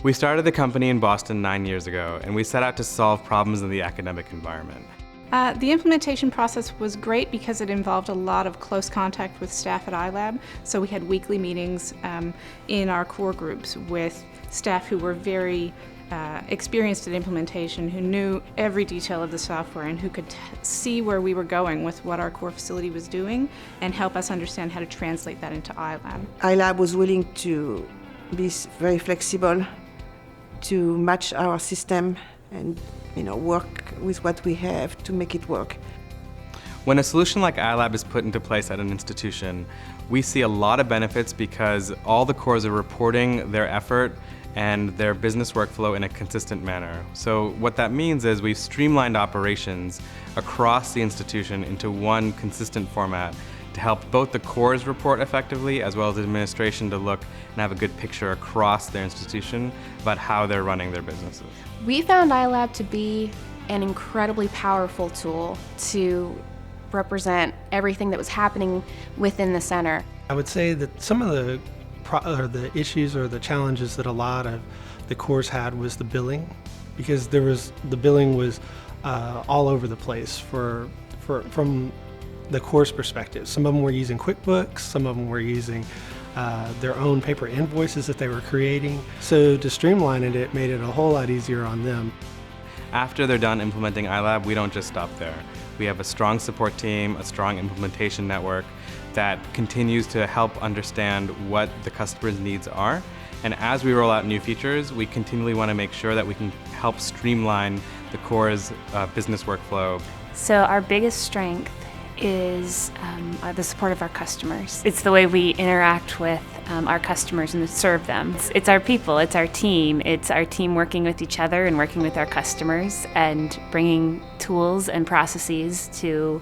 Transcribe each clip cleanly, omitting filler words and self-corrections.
We started the company in Boston 9 years ago, and we set out to solve problems in the academic environment. The implementation process was great because it involved a lot of close contact with staff at iLab. So we had weekly meetings in our core groups with staff who were very experienced at implementation, who knew every detail of the software and who could see where we were going with what our core facility was doing and help us understand how to translate that into iLab. iLab was willing to be very flexible, to match our system and work with what we have to make it work. When a solution like iLab is put into place at an institution, we see a lot of benefits because all the cores are reporting their effort and their business workflow in a consistent manner. So what that means is we've streamlined operations across the institution into one consistent format to help both the cores report effectively as well as administration to look and have a good picture across their institution about how they're running their businesses. We found iLab to be an incredibly powerful tool to represent everything that was happening within the center. I would say that some of the issues or the challenges that a lot of the cores had was the billing, because the billing was all over the place from the course perspective. Some of them were using QuickBooks, some of them were using their own paper invoices that they were creating. So to streamline it, it made it a whole lot easier on them. After they're done implementing iLab, we don't just stop there. We have a strong support team, a strong implementation network that continues to help understand what the customer's needs are. And as we roll out new features, we continually want to make sure that we can help streamline the core's business workflow. So our biggest strength is the support of our customers. It's the way we interact with our customers and serve them. It's our people, it's our team working with each other and working with our customers and bringing tools and processes to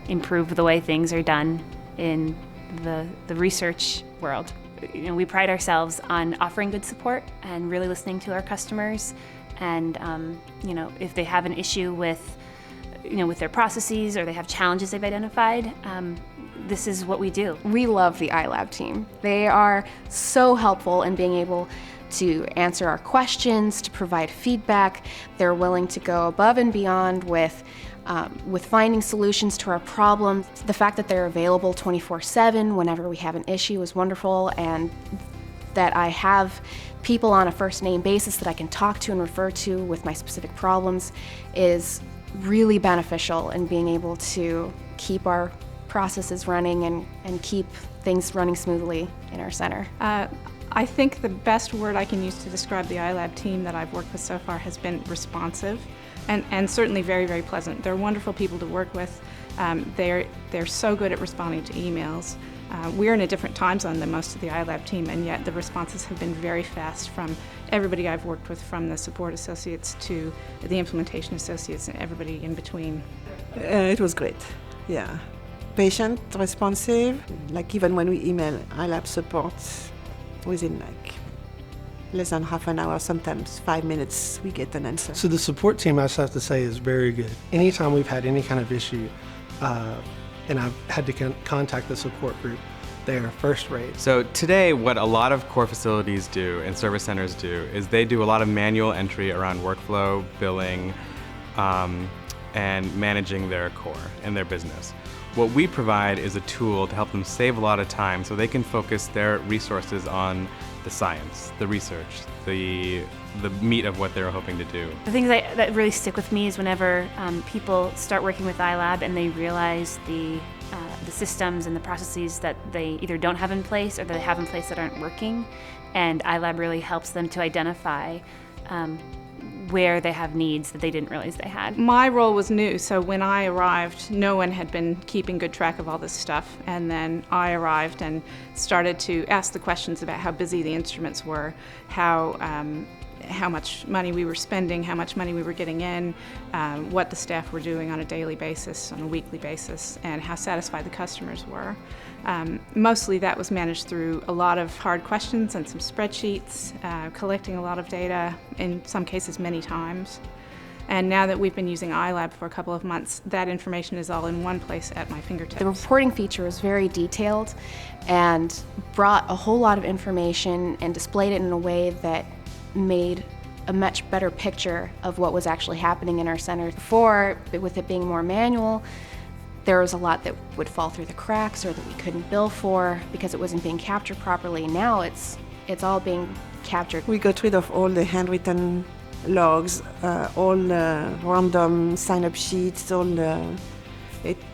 improve the way things are done in the research world. We pride ourselves on offering good support and really listening to our customers, and if they have an issue with their processes or they have challenges they've identified, this is what we do. We love the iLab team. They are so helpful in being able to answer our questions, to provide feedback. They're willing to go above and beyond with finding solutions to our problems. The fact that they're available 24/7 whenever we have an issue is wonderful, and that I have people on a first name basis that I can talk to and refer to with my specific problems is really beneficial in being able to keep our processes running and keep things running smoothly in our center. I think the best word I can use to describe the iLab team that I've worked with so far has been responsive, and certainly very, very pleasant. They're wonderful people to work with. They're so good at responding to emails. We're in a different time zone than most of the iLab team, and yet the responses have been very fast from everybody I've worked with, from the support associates to the implementation associates and everybody in between. It was great, yeah. Patient, responsive, like even when we email iLab support, within less than half an hour, sometimes 5 minutes, we get an answer. So the support team, I just have to say, is very good. Anytime we've had any kind of issue, and I've had to contact the support group, they are first rate. So today, what a lot of core facilities do and service centers do is they do a lot of manual entry around workflow, billing, and managing their core and their business. What we provide is a tool to help them save a lot of time so they can focus their resources on the science, the research, the meat of what they're hoping to do. The things that really stick with me is whenever people start working with iLab and they realize the systems and the processes that they either don't have in place or that they have in place that aren't working, and iLab really helps them to identify where they have needs that they didn't realize they had. My role was new, so when I arrived, no one had been keeping good track of all this stuff, and then I arrived and started to ask the questions about how busy the instruments were, how much money we were spending, how much money we were getting in, what the staff were doing on a daily basis, on a weekly basis, and how satisfied the customers were. Mostly that was managed through a lot of hard questions and some spreadsheets, collecting a lot of data, in some cases many times. And now that we've been using iLab for a couple of months, that information is all in one place at my fingertips. The reporting feature was very detailed and brought a whole lot of information and displayed it in a way that made a much better picture of what was actually happening in our center. Before, with it being more manual, there was a lot that would fall through the cracks or that we couldn't bill for because it wasn't being captured properly. Now it's all being captured. We got rid of all the handwritten logs, all the random sign-up sheets,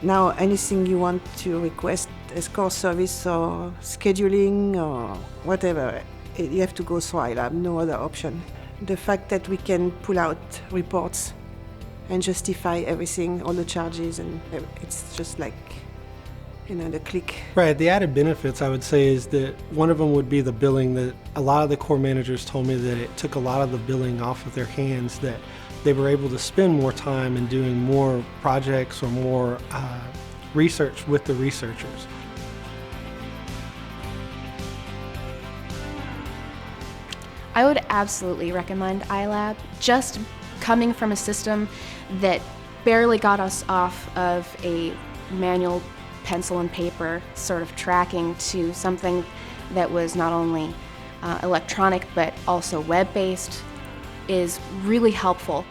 now anything you want to request as core service or scheduling or whatever, you have to go through iLab, no other option. The fact that we can pull out reports and justify everything, all the charges, and it's just like, the click. Right, the added benefits I would say is that one of them would be the billing. That a lot of the core managers told me that it took a lot of the billing off of their hands, that they were able to spend more time in doing more projects or more research with the researchers. I would absolutely recommend iLab. Just coming from a system that barely got us off of a manual pencil and paper sort of tracking to something that was not only electronic but also web-based is really helpful.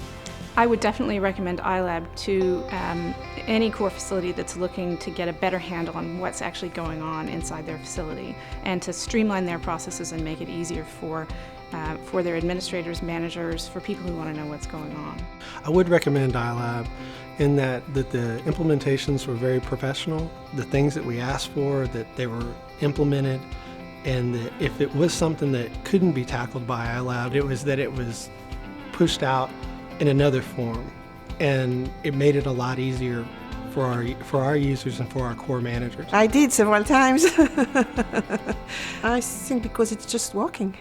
I would definitely recommend iLab to any core facility that's looking to get a better handle on what's actually going on inside their facility and to streamline their processes and make it easier for their administrators, managers, for people who want to know what's going on. I would recommend iLab in that the implementations were very professional. The things that we asked for, that they were implemented, and that if it was something that couldn't be tackled by iLab, it was pushed out in another form, and it made it a lot easier for our users and for our core managers. I did several times. I think because it's just working.